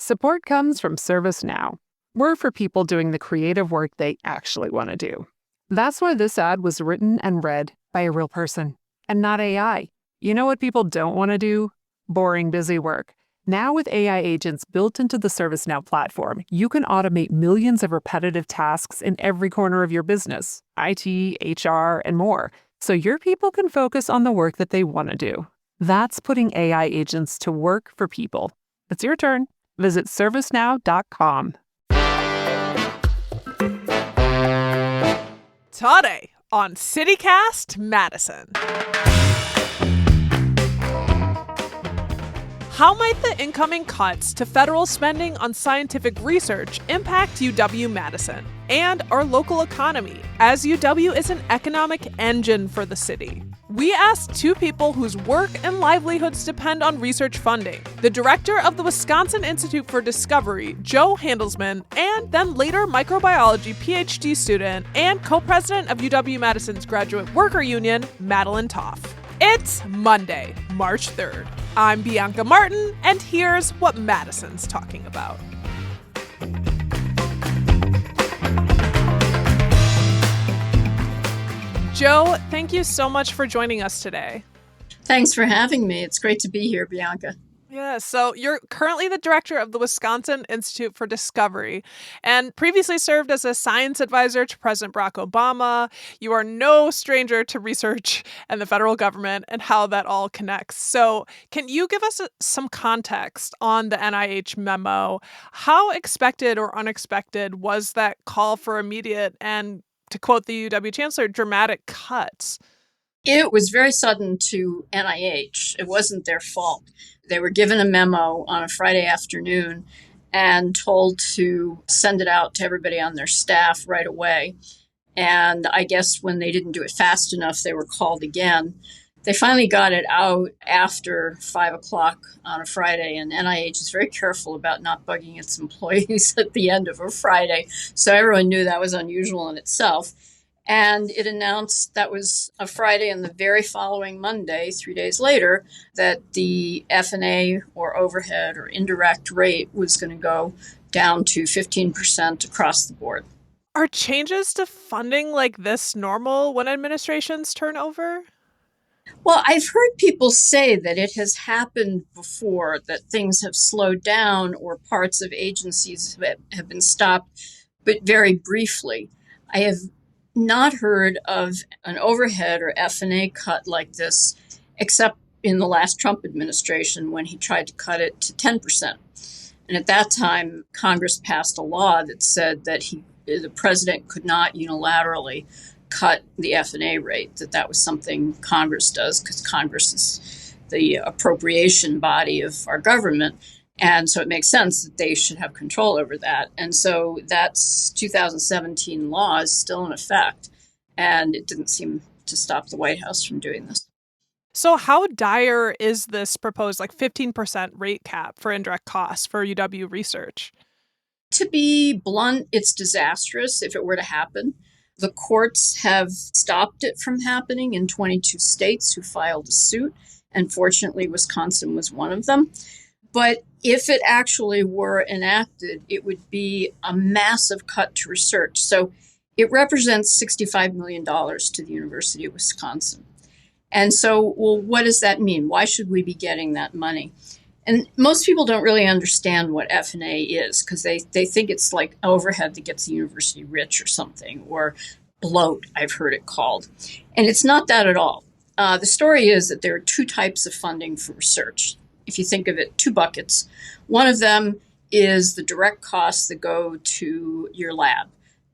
Support comes from ServiceNow. We're for people doing the creative work they actually want to do. That's why this ad was written and read by a real person and not AI. You know what people don't want to do? Boring, busy work. Now with AI agents built into the ServiceNow platform, you can automate millions of repetitive tasks in every corner of your business, IT, HR, and more, so your people can focus on the work that they want to do. That's putting AI agents to work for people. It's your turn. Visit servicenow.com. Today on CityCast Madison. How might the incoming cuts to federal spending on scientific research impact UW-Madison and our local economy, as UW is an economic engine for the city? We asked two people whose work and livelihoods depend on research funding: the director of the Wisconsin Institute for Discovery, Joe Handelsman, and then later microbiology PhD student and co-president of UW-Madison's Graduate Worker Union, Madeline Toff. It's Monday, March 3rd. I'm Bianca Martin, and here's what Madison's talking about. Joe, thank you so much for joining us today. Thanks for having me. It's great to be here, Bianca. Yeah, so you're currently the director of the Wisconsin Institute for Discovery and previously served as a science advisor to President Barack Obama. You are no stranger to research and the federal government and how that all connects. So can you give us some context on the NIH memo? How expected or unexpected was that call for immediate and, to quote the UW chancellor, dramatic cuts? It was very sudden to NIH. It wasn't their fault. They were given a memo on a Friday afternoon and told to send it out to everybody on their staff right away. And I guess when they didn't do it fast enough, they were called again. They finally got it out after 5 o'clock on a Friday, and NIH is very careful about not bugging its employees at the end of a Friday. So everyone knew that was unusual in itself. And it announced that was a Friday, and the very following Monday, 3 days later, that the F&A or overhead or indirect rate was going to go down to 15% across the board. Are changes to funding like this normal when administrations turn over? Well, I've heard people say that it has happened before, that things have slowed down or parts of agencies have been stopped, but very briefly. I have not heard of an overhead or F&A cut like this, except in the last Trump administration when he tried to cut it to 10%. And at that time, Congress passed a law that said that the president could not unilaterally cut the F&A rate, that was something Congress does, because Congress is the appropriation body of our government. And so it makes sense that they should have control over that. And so that's 2017 law is still in effect. And it didn't seem to stop the White House from doing this. So how dire is this proposed 15% rate cap for indirect costs for UW research? To be blunt, it's disastrous if it were to happen. The courts have stopped it from happening in 22 states who filed a suit. And fortunately, Wisconsin was one of them. But if it actually were enacted, it would be a massive cut to research. So it represents $65 million to the University of Wisconsin. And so, well, what does that mean? Why should we be getting that money? And most people don't really understand what F&A is, because they think it's like overhead that gets the university rich or something, or bloat, I've heard it called. And it's not that at all. The story is that there are two types of funding for research. If you think of it, two buckets. One of them is the direct costs that go to your lab,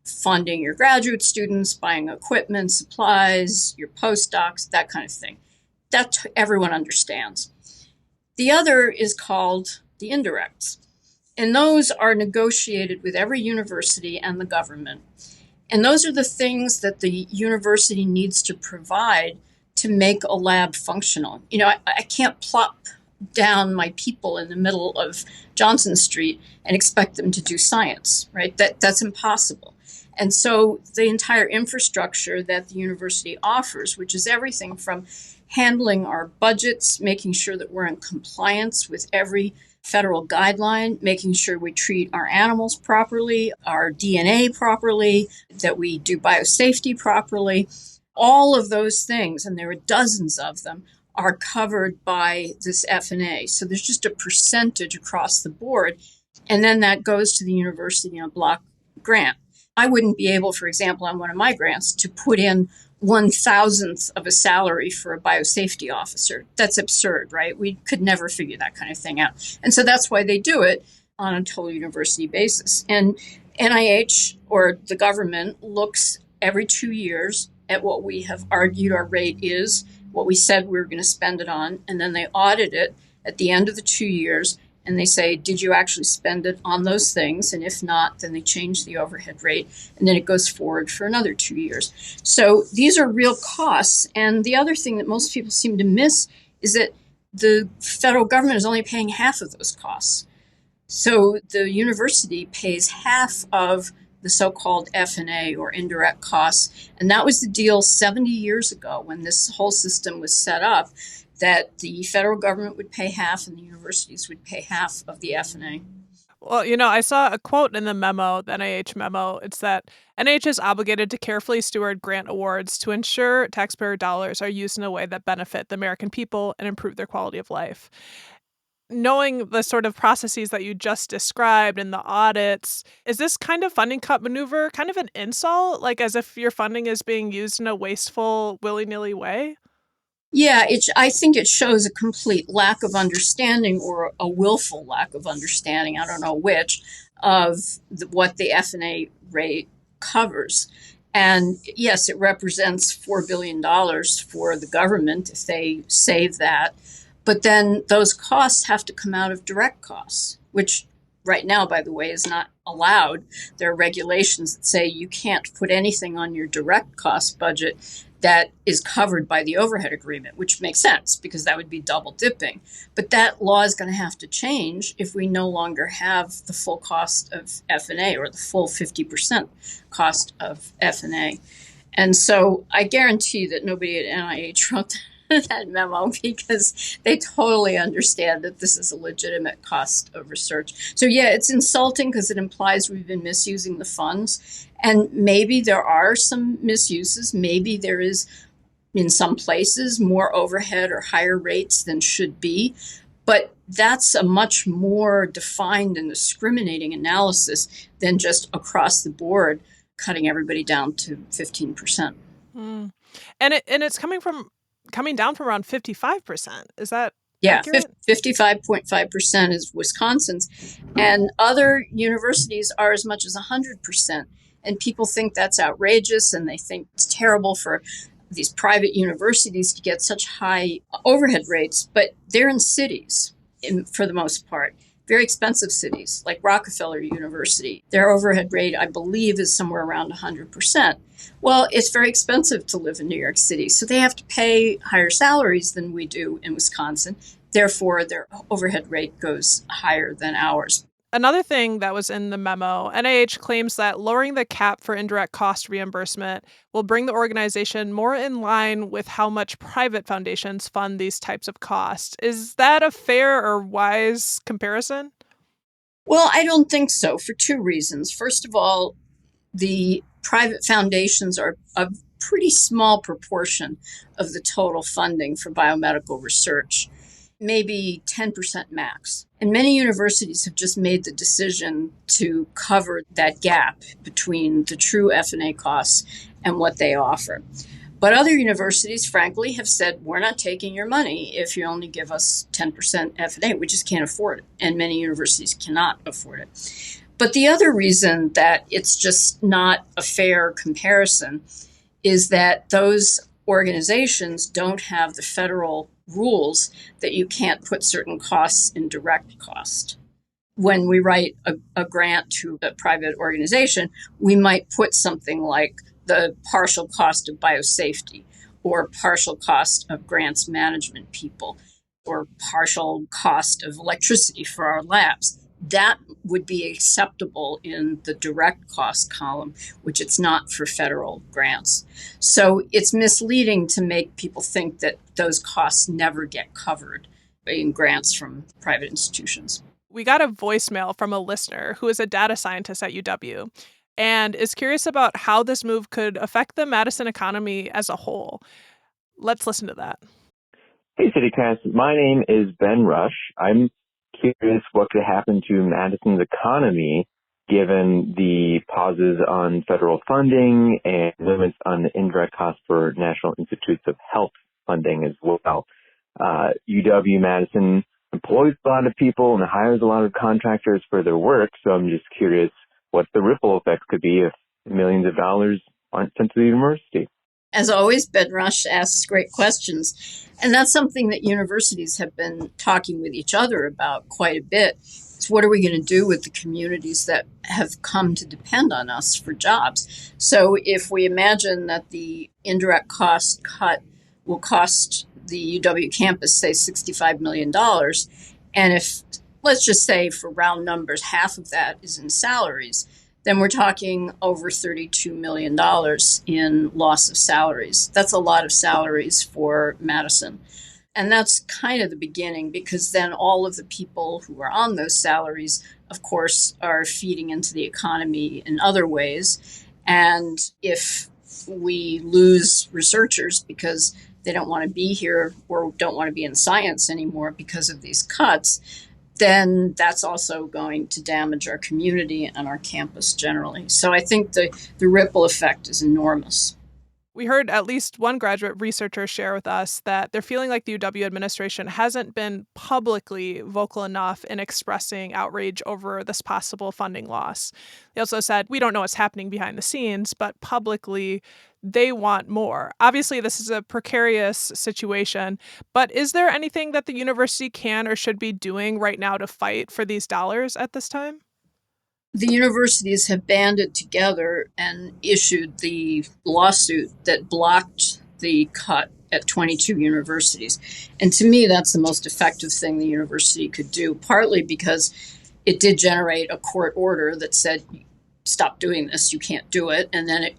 funding your graduate students, buying equipment, supplies, your postdocs, that kind of thing. That everyone understands. The other is called the indirects. And those are negotiated with every university and the government. And those are the things that the university needs to provide to make a lab functional. I can't plop down my people in the middle of Johnson Street and expect them to do science, right? That's impossible. And so the entire infrastructure that the university offers, which is everything from handling our budgets, making sure that we're in compliance with every federal guideline, making sure we treat our animals properly, our DNA properly, that we do biosafety properly. All of those things, and there are dozens of them, are covered by this F&A. So there's just a percentage across the board. And then that goes to the university in a block grant. I wouldn't be able, for example, on one of my grants to put in 1,000th of a salary for a biosafety officer. That's absurd, right? We could never figure that kind of thing out. And so that's why they do it on a total university basis. And NIH, or the government, looks every 2 years at what we have argued our rate is, what we said we were going to spend it on, and then they audit it at the end of the 2 years, and they say, did you actually spend it on those things? And if not, then they change the overhead rate, and then it goes forward for another 2 years. So these are real costs. And the other thing that most people seem to miss is that the federal government is only paying half of those costs. So the university pays half of the so-called F&A, or indirect costs. And that was the deal 70 years ago when this whole system was set up, that the federal government would pay half and the universities would pay half of the F&A. Well, I saw a quote in the memo, the NIH memo. It's that NIH is obligated to carefully steward grant awards to ensure taxpayer dollars are used in a way that benefit the American people and improve their quality of life. Knowing the sort of processes that you just described and the audits, is this kind of funding cut maneuver kind of an insult? Like as if your funding is being used in a wasteful, willy-nilly way? Yeah, I think it shows a complete lack of understanding, or a willful lack of understanding, I don't know which, of what the F&A rate covers. And yes, it represents $4 billion for the government if they save that. But then those costs have to come out of direct costs, which right now, by the way, is not allowed. There are regulations that say you can't put anything on your direct cost budget that is covered by the overhead agreement, which makes sense because that would be double dipping. But that law is going to have to change if we no longer have the full cost of F&A, or the full 50% cost of F&A. And so I guarantee that nobody at NIH wrote that memo, because they totally understand that this is a legitimate cost of research. So yeah, it's insulting because it implies we've been misusing the funds. And maybe there are some misuses. Maybe there is, in some places, more overhead or higher rates than should be. But that's a much more defined and discriminating analysis than just across the board cutting everybody down to 15%. Mm. And it's coming down from around 55%. Is that accurate? 55.5% is Wisconsin's, and other universities are as much as 100%. And people think that's outrageous, and they think it's terrible for these private universities to get such high overhead rates, but they're in cities, for the most part. Very expensive cities like Rockefeller University. Their overhead rate, I believe, is somewhere around 100%. Well, it's very expensive to live in New York City, so they have to pay higher salaries than we do in Wisconsin. Therefore, their overhead rate goes higher than ours. Another thing that was in the memo, NIH claims that lowering the cap for indirect cost reimbursement will bring the organization more in line with how much private foundations fund these types of costs. Is that a fair or wise comparison? Well, I don't think so, for two reasons. First of all, the private foundations are a pretty small proportion of the total funding for biomedical research, maybe 10% max. And many universities have just made the decision to cover that gap between the true F&A costs and what they offer. But other universities, frankly, have said, we're not taking your money if you only give us 10% F&A. We just can't afford it. And many universities cannot afford it. But the other reason that it's just not a fair comparison is that those organizations don't have the federal rules that you can't put certain costs in direct cost. When we write a grant to a private organization, we might put something like the partial cost of biosafety, or partial cost of grants management people, or partial cost of electricity for our labs. That would be acceptable in the direct cost column, which it's not for federal grants. So it's misleading to make people think that those costs never get covered in grants from private institutions. We got a voicemail from a listener who is a data scientist at UW and is curious about how this move could affect the Madison economy as a whole. Let's listen to that. Hey, CityCast. My name is Ben Rush. I'm curious what could happen to Madison's economy given the pauses on federal funding and limits on the indirect costs for National Institutes of Health funding as well. UW-Madison employs a lot of people and hires a lot of contractors for their work, so I'm just curious what the ripple effects could be if millions of dollars aren't sent to the university. As always, Ben Rush asks great questions. And that's something that universities have been talking with each other about quite a bit. Is what are we going to do with the communities that have come to depend on us for jobs? So if we imagine that the indirect cost cut will cost the UW campus, say, $65 million, and if, let's just say for round numbers, half of that is in salaries, then we're talking over $32 million in loss of salaries. That's a lot of salaries for Madison. And that's kind of the beginning, because then all of the people who are on those salaries, of course, are feeding into the economy in other ways. And if we lose researchers because they don't want to be here or don't want to be in science anymore because of these cuts, then that's also going to damage our community and our campus generally. So I think the ripple effect is enormous. We heard at least one graduate researcher share with us that they're feeling like the UW administration hasn't been publicly vocal enough in expressing outrage over this possible funding loss. They also said, we don't know what's happening behind the scenes, but publicly they want more. Obviously, this is a precarious situation, but is there anything that the university can or should be doing right now to fight for these dollars at this time? The universities have banded together and issued the lawsuit that blocked the cut at 22 universities. And to me, that's the most effective thing the university could do, partly because it did generate a court order that said, stop doing this, you can't do it. And then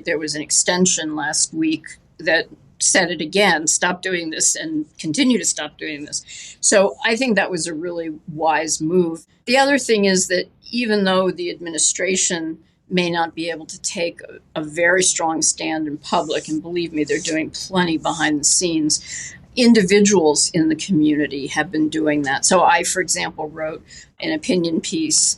there was an extension last week that said it again, stop doing this and continue to stop doing this. So I think that was a really wise move. The other thing is that even though the administration may not be able to take a very strong stand in public, and believe me, they're doing plenty behind the scenes, individuals in the community have been doing that. So I, for example, wrote an opinion piece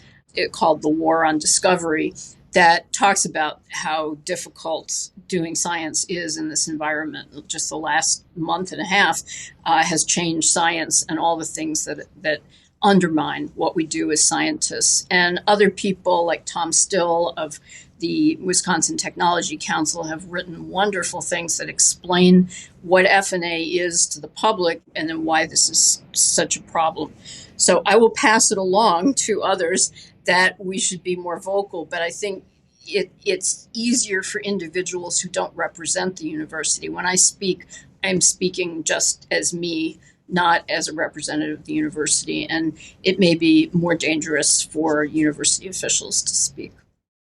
called The War on Discovery that talks about how difficult doing science is in this environment. Just the last month and a half has changed science and all the things that undermine what we do as scientists. And other people like Tom Still of the Wisconsin Technology Council have written wonderful things that explain what F&A is to the public and then why this is such a problem. So I will pass it along to others that we should be more vocal, but I think it's easier for individuals who don't represent the university. When I speak, I'm speaking just as me, not as a representative of the university, and it may be more dangerous for university officials to speak.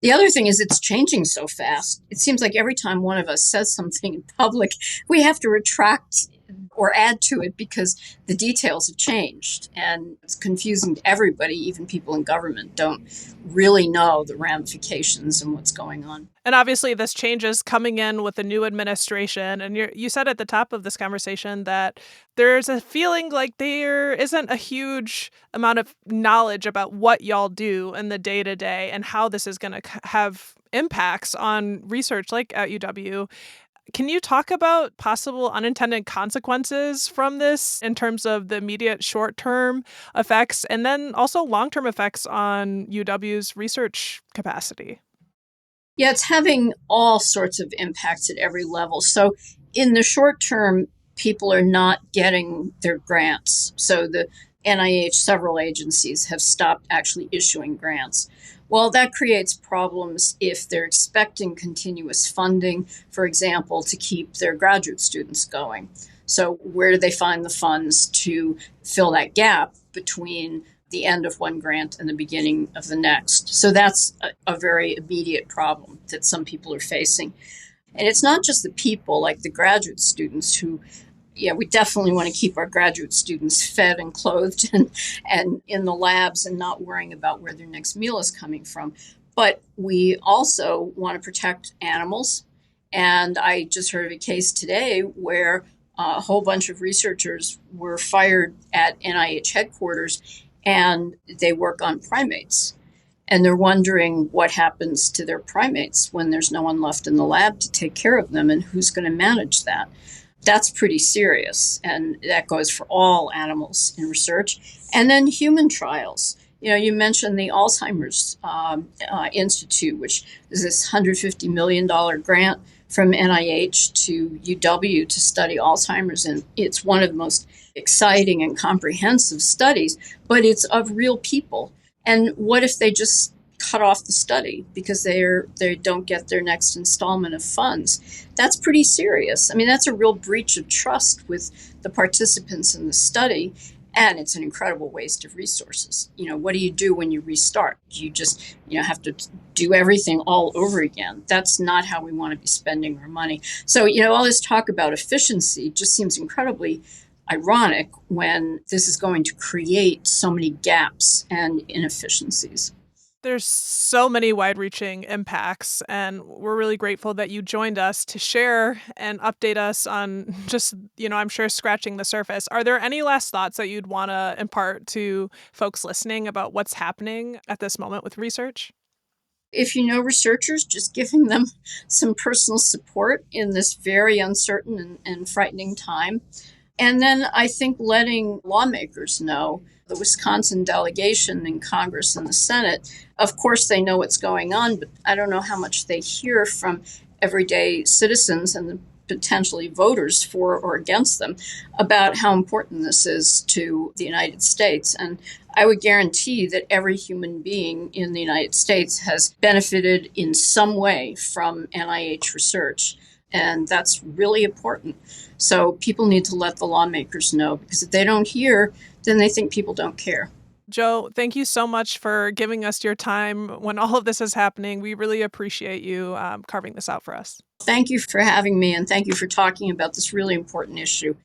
The other thing is it's changing so fast. It seems like every time one of us says something in public, we have to retract or add to it because the details have changed. And it's confusing to everybody. Even people in government don't really know the ramifications and what's going on. And obviously this change is coming in with a new administration. And you said at the top of this conversation that there's a feeling like there isn't a huge amount of knowledge about what y'all do in the day-to-day and how this is going to have impacts on research like at UW. Can you talk about possible unintended consequences from this in terms of the immediate short-term effects and then also long-term effects on UW's research capacity? Yeah, it's having all sorts of impacts at every level. So in the short term, people are not getting their grants. So the NIH, several agencies have stopped actually issuing grants. Well, that creates problems if they're expecting continuous funding, for example, to keep their graduate students going. So where do they find the funds to fill that gap between the end of one grant and the beginning of the next? So that's a very immediate problem that some people are facing. And it's not just the people like the graduate students who Yeah, we definitely want to keep our graduate students fed and clothed and in the labs and not worrying about where their next meal is coming from. But we also want to protect animals. And I just heard of a case today where a whole bunch of researchers were fired at NIH headquarters and they work on primates. And they're wondering what happens to their primates when there's no one left in the lab to take care of them and who's going to manage that. That's pretty serious. And that goes for all animals in research. And then human trials. You mentioned the Alzheimer's Institute, which is this $150 million grant from NIH to UW to study Alzheimer's. And it's one of the most exciting and comprehensive studies, but it's of real people. And what if they just cut off the study because they don't get their next installment of funds? That's pretty serious. I mean, that's a real breach of trust with the participants in the study, and it's an incredible waste of resources. What do you do when you restart? You just, have to do everything all over again. That's not how we want to be spending our money. So, all this talk about efficiency just seems incredibly ironic when this is going to create so many gaps and inefficiencies. There's so many wide-reaching impacts, and we're really grateful that you joined us to share and update us on just, I'm sure scratching the surface. Are there any last thoughts that you'd want to impart to folks listening about what's happening at this moment with research? If you know researchers, just giving them some personal support in this very uncertain and frightening time. And then I think letting lawmakers know, the Wisconsin delegation in Congress and the Senate, of course they know what's going on, but I don't know how much they hear from everyday citizens and the potentially voters for or against them about how important this is to the United States. And I would guarantee that every human being in the United States has benefited in some way from NIH research. And that's really important. So people need to let the lawmakers know, because if they don't hear, then they think people don't care. Jo, thank you so much for giving us your time when all of this is happening. We really appreciate you carving this out for us. Thank you for having me, and thank you for talking about this really important issue.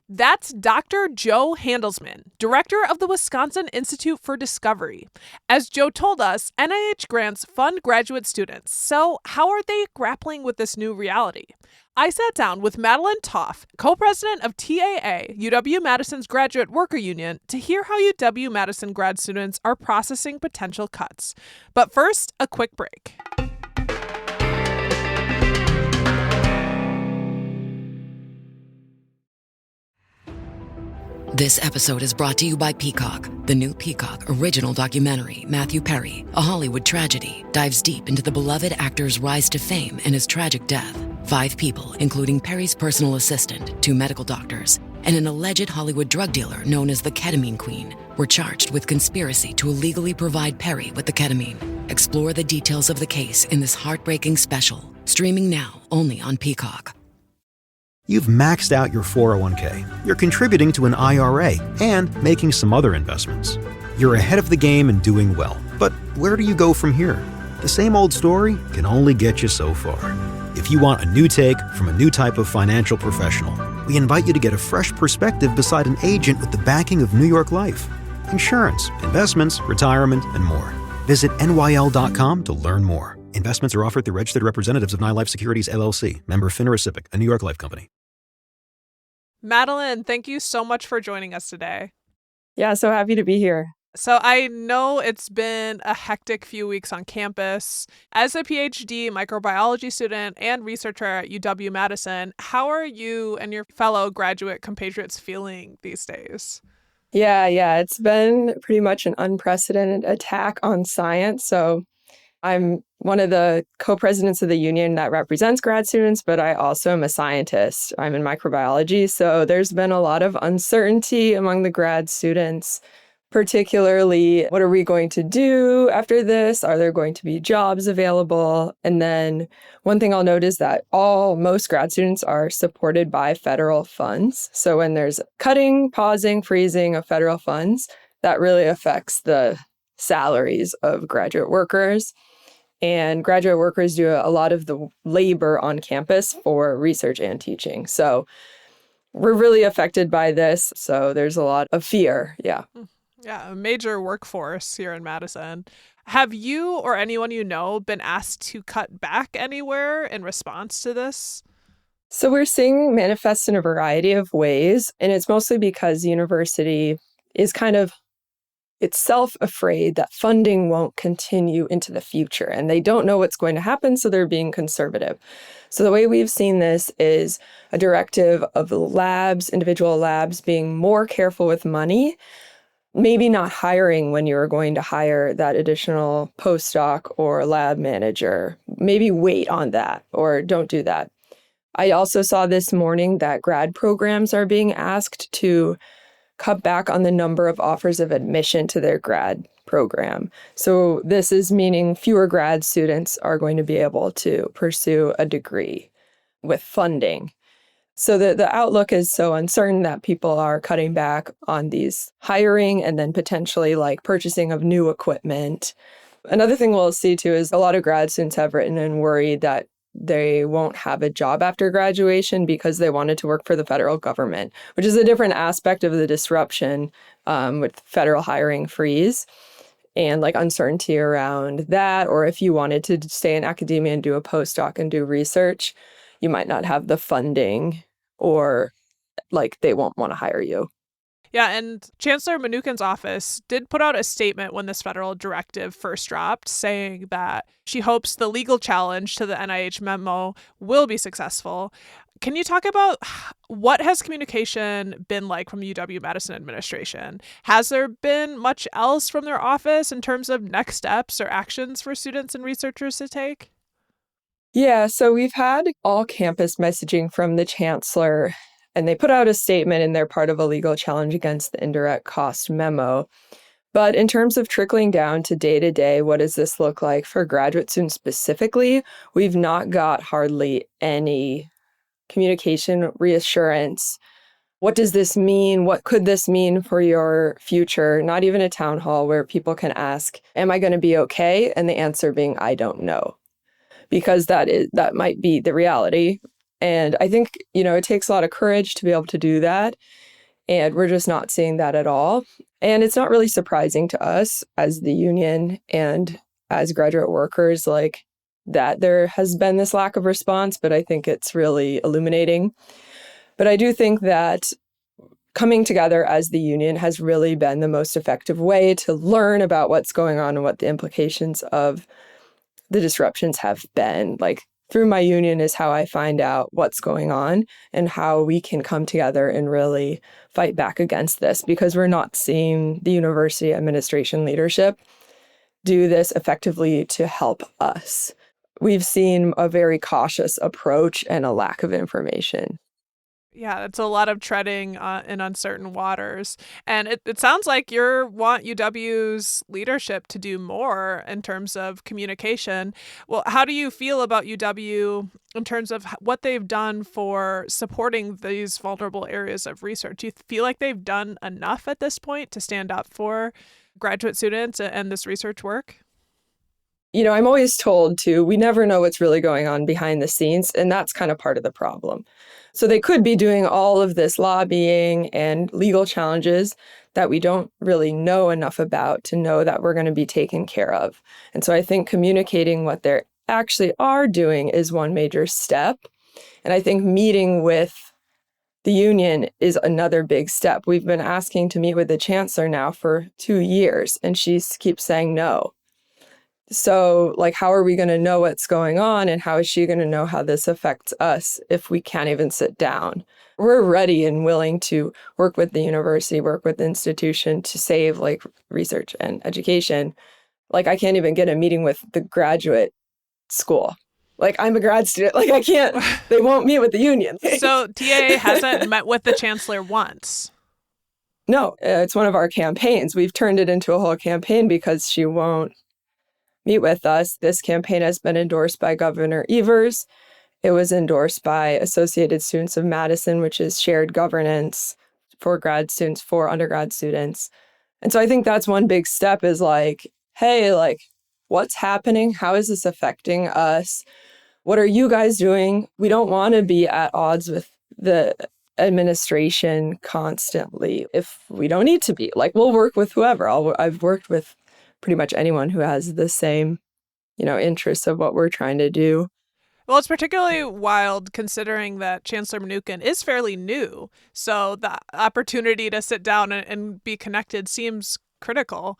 That's Dr. Jo Handelsman, director of the Wisconsin Institute for Discovery. As Jo told us, NIH grants fund graduate students. So how are they grappling with this new reality? I sat down with Madeline Toff, co-president of TAA, UW-Madison's graduate worker union, to hear how UW-Madison grad students are processing potential cuts. But first, a quick break. This episode is brought to you by Peacock. The new Peacock original documentary, Matthew Perry, A Hollywood Tragedy, dives deep into the beloved actor's rise to fame and his tragic death. 5 people, including Perry's personal assistant, 2 medical doctors, and an alleged Hollywood drug dealer known as the Ketamine Queen, were charged with conspiracy to illegally provide Perry with the ketamine. Explore the details of the case in this heartbreaking special, streaming now only on Peacock. You've maxed out your 401k, you're contributing to an IRA, and making some other investments. You're ahead of the game and doing well. But where do you go from here? The same old story can only get you so far. If you want a new take from a new type of financial professional, we invite you to get a fresh perspective beside an agent with the backing of New York Life. Insurance, investments, retirement, and more. Visit nyl.com to learn more. Investments are offered through registered representatives of NyLife Securities, LLC, member FINRA SIPC, a New York Life company. Madeline, thank you so much for joining us today. Yeah, so happy to be here. So I know it's been a hectic few weeks on campus. As a PhD microbiology student and researcher at UW-Madison, how are you and your fellow graduate compatriots feeling these days? Yeah, it's been pretty much an unprecedented attack on science. So I'm one of the co-presidents of the union that represents grad students, but I also am a scientist. I'm in microbiology. So there's been a lot of uncertainty among the grad students, particularly what are we going to do after this? Are there going to be jobs available? And then one thing I'll note is that most grad students are supported by federal funds. So when there's cutting, pausing, freezing of federal funds, that really affects the salaries of graduate workers. And graduate workers do a lot of the labor on campus for research and teaching. So we're really affected by this. So there's a lot of fear. Yeah. Yeah, a major workforce here in Madison. Have you or anyone you know been asked to cut back anywhere in response to this? So we're seeing manifest in a variety of ways. And it's mostly because the university is kind of itself afraid that funding won't continue into the future. And they don't know what's going to happen, so they're being conservative. So the way we've seen this is a directive of labs, individual labs, being more careful with money, maybe not hiring when you're going to hire that additional postdoc or lab manager. Maybe wait on that or don't do that. I also saw this morning that grad programs are being asked to cut back on the number of offers of admission to their grad program. So this is meaning fewer grad students are going to be able to pursue a degree with funding. So the outlook is so uncertain that people are cutting back on these hiring and then potentially like purchasing of new equipment. Another thing we'll see too is a lot of grad students have written and worried that they won't have a job after graduation because they wanted to work for the federal government, which is a different aspect of the disruption with federal hiring freeze and like uncertainty around that. Or if you wanted to stay in academia and do a postdoc and do research, you might not have the funding or like they won't want to hire you. Yeah, and Chancellor Mnuchin's office did put out a statement when this federal directive first dropped, saying that she hopes the legal challenge to the NIH memo will be successful. Can you talk about what has communication been like from UW-Madison administration? Has there been much else from their office in terms of next steps or actions for students and researchers to take? Yeah, so we've had all campus messaging from the chancellor, and they put out a statement in their part of a legal challenge against the indirect cost memo. But in terms of trickling down to day, what does this look like for graduate students specifically? We've not got hardly any communication reassurance. What does this mean? What could this mean for your future? Not even a town hall where people can ask, am I going to be okay? And the answer being, I don't know. Because that might be the reality. And I think, it takes a lot of courage to be able to do that. And we're just not seeing that at all. And it's not really surprising to us as the union and as graduate workers, like that there has been this lack of response, but I think it's really illuminating. But I do think that coming together as the union has really been the most effective way to learn about what's going on and what the implications of the disruptions have been. Like through my union is how I find out what's going on and how we can come together and really fight back against this, because we're not seeing the university administration leadership do this effectively to help us. We've seen a very cautious approach and a lack of information. Yeah, it's a lot of treading in uncertain waters. And it sounds like you want UW's leadership to do more in terms of communication. Well, how do you feel about UW in terms of what they've done for supporting these vulnerable areas of research? Do you feel like they've done enough at this point to stand up for graduate students and this research work? I'm always told we never know what's really going on behind the scenes, and that's kind of part of the problem. So they could be doing all of this lobbying and legal challenges that we don't really know enough about to know that we're going to be taken care of. And so I think communicating what they actually are doing is one major step. And I think meeting with the union is another big step. We've been asking to meet with the chancellor now for 2 years, and she keeps saying no. So, how are we going to know what's going on, and how is she going to know how this affects us if we can't even sit down? We're ready and willing to work with the university, work with the institution to save research and education. I can't even get a meeting with the graduate school. I'm a grad student. I can't, they won't meet with the union. So TA hasn't met with the chancellor once. No, it's one of our campaigns. We've turned it into a whole campaign because she won't meet with us. This campaign has been endorsed by Governor Evers. It was endorsed by Associated Students of Madison, which is shared governance for grad students, for undergrad students. And so I think that's one big step is hey, what's happening? How is this affecting us? What are you guys doing? We don't want to be at odds with the administration constantly if we don't need to be. Like, we'll work with whoever. I've worked with pretty much anyone who has the same, interests of what we're trying to do. Well, it's particularly wild considering that Chancellor Mnuchin is fairly new. So the opportunity to sit down and be connected seems critical.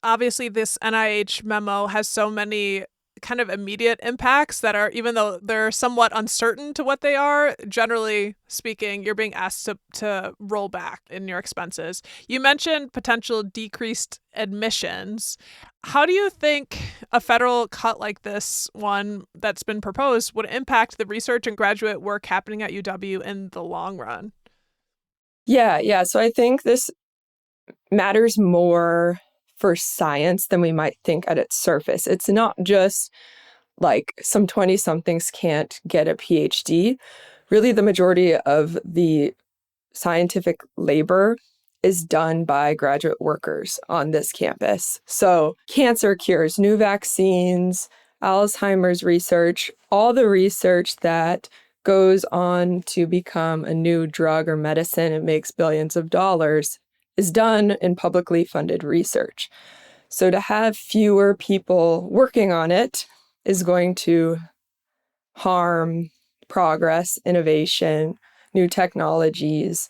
Obviously, this NIH memo has so many kind of immediate impacts that are, even though they're somewhat uncertain to what they are, generally speaking, you're being asked to roll back in your expenses. You mentioned potential decreased admissions. How do you think a federal cut like this one that's been proposed would impact the research and graduate work happening at UW in the long run? Yeah. So I think this matters more for science than we might think at its surface. It's not just like some 20-somethings can't get a PhD. Really, the majority of the scientific labor is done by graduate workers on this campus. So cancer cures, new vaccines, Alzheimer's research, all the research that goes on to become a new drug or medicine and makes billions of dollars is done in publicly funded research. So to have fewer people working on it is going to harm progress, innovation, new technologies.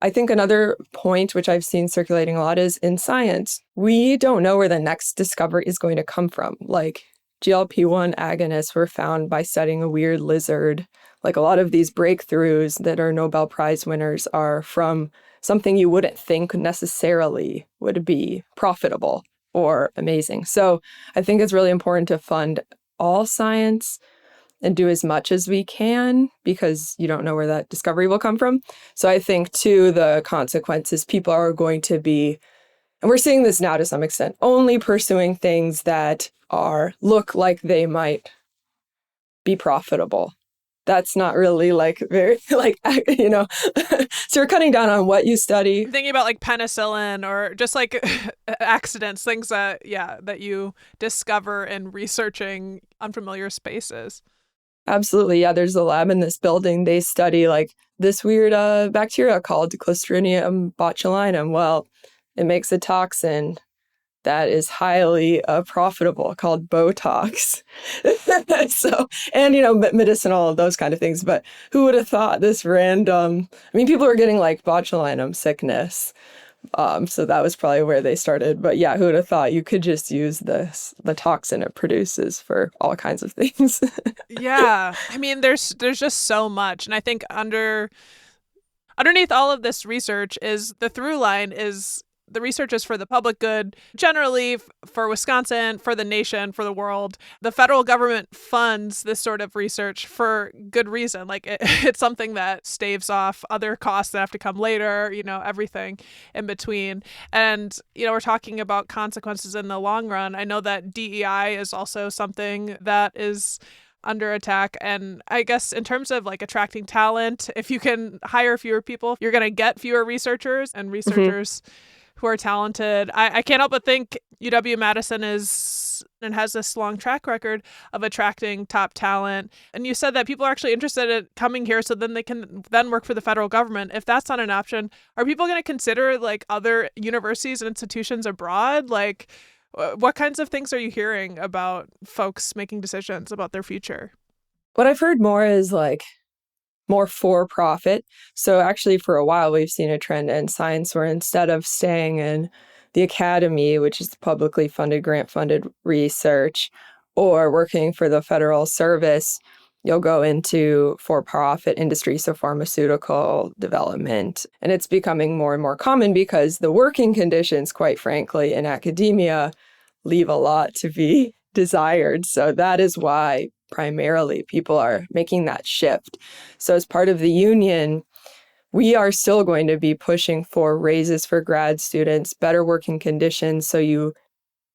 I think another point which I've seen circulating a lot is in science, we don't know where the next discovery is going to come from. Like GLP-1 agonists were found by studying a weird lizard. Like a lot of these breakthroughs that are Nobel Prize winners are from something you wouldn't think necessarily would be profitable or amazing. So I think it's really important to fund all science and do as much as we can because you don't know where that discovery will come from. So I think, too, the consequences, people are going to be, and we're seeing this now to some extent, only pursuing things that look like they might be profitable. That's not really very, so you're cutting down on what you study. I'm thinking about like penicillin or just like accidents, things that you discover in researching unfamiliar spaces. Absolutely. Yeah, there's a lab in this building. They study like this weird bacteria called Clostridium botulinum. Well, it makes a toxin that is highly profitable called Botox. And medicinal, those kind of things. But who would have thought this random, people are getting like botulinum sickness. So that was probably where they started. But yeah, who would have thought you could just use the toxin it produces for all kinds of things? Yeah. There's just so much. And I think underneath all of this research is the through line is the research is for the public good, generally for Wisconsin, for the nation, for the world. The federal government funds this sort of research for good reason. Like it's something that staves off other costs that have to come later, everything in between. And, we're talking about consequences in the long run. I know that DEI is also something that is under attack. And I guess in terms of like attracting talent, if you can hire fewer people, you're going to get fewer researchers and researchers who are talented. I can't help but think UW-Madison has this long track record of attracting top talent. And you said that people are actually interested in coming here so then they can then work for the federal government. If that's not an option, are people going to consider like other universities and institutions abroad? Like what kinds of things are you hearing about folks making decisions about their future? What I've heard more is like more for profit. So actually for a while, we've seen a trend in science where instead of staying in the academy, which is publicly funded, grant funded research, or working for the federal service, you'll go into for-profit industry, so pharmaceutical development. And it's becoming more and more common because the working conditions, quite frankly, in academia leave a lot to be desired. So that is why primarily people are making that shift. So as part of the union, we are still going to be pushing for raises for grad students, better working conditions so you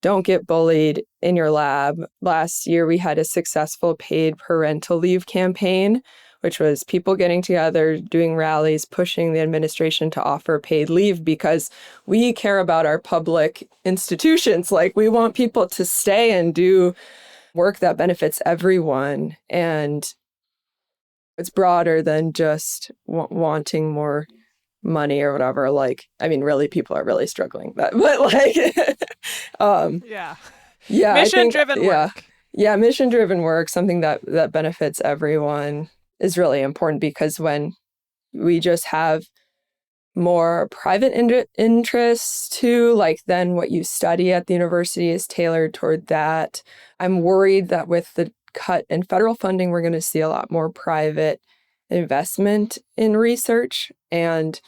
don't get bullied in your lab. Last year, we had a successful paid parental leave campaign which was people getting together, doing rallies, pushing the administration to offer paid leave because we care about our public institutions. Like, we want people to stay and do work that benefits everyone. And it's broader than just wanting more money or whatever. Like, I mean, really, people are really struggling. But like, Yeah. Mission-driven work. Yeah, mission-driven work, something that benefits everyone, is really important, because when we just have more private interests too, like then what you study at the university is tailored toward that. I'm worried that with the cut in federal funding, we're going to see a lot more private investment in research. And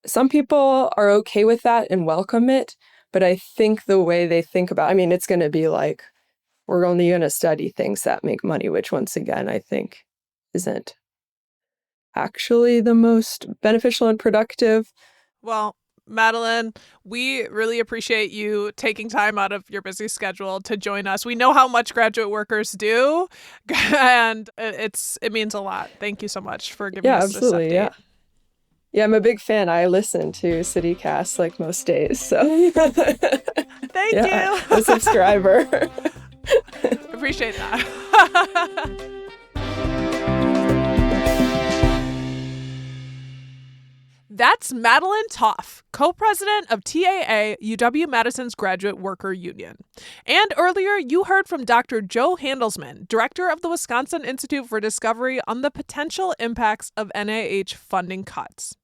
some people are okay with that and welcome it. But I think the way they think about, I mean, it's going to be like, we're only going to study things that make money, which once again, I think isn't actually the most beneficial and productive. Well, Madeline, we really appreciate you taking time out of your busy schedule to join us. We know how much graduate workers do, and it means a lot. Thank you so much for giving us this update. Yeah. Yeah, I'm a big fan. I listen to CityCast like most days, so thank you. A subscriber. Appreciate that. That's Madeline Toff, co-president of TAA, UW-Madison's Graduate Worker Union. And earlier, you heard from Dr. Joe Handelsman, director of the Wisconsin Institute for Discovery, on the potential impacts of NIH funding cuts.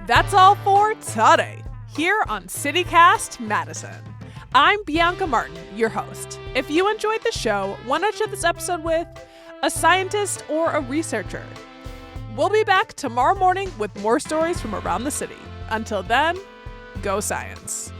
That's all for today, here on CityCast Madison. I'm Bianca Martin, your host. If you enjoyed the show, why not share this episode with a scientist or a researcher? We'll be back tomorrow morning with more stories from around the city. Until then, go science.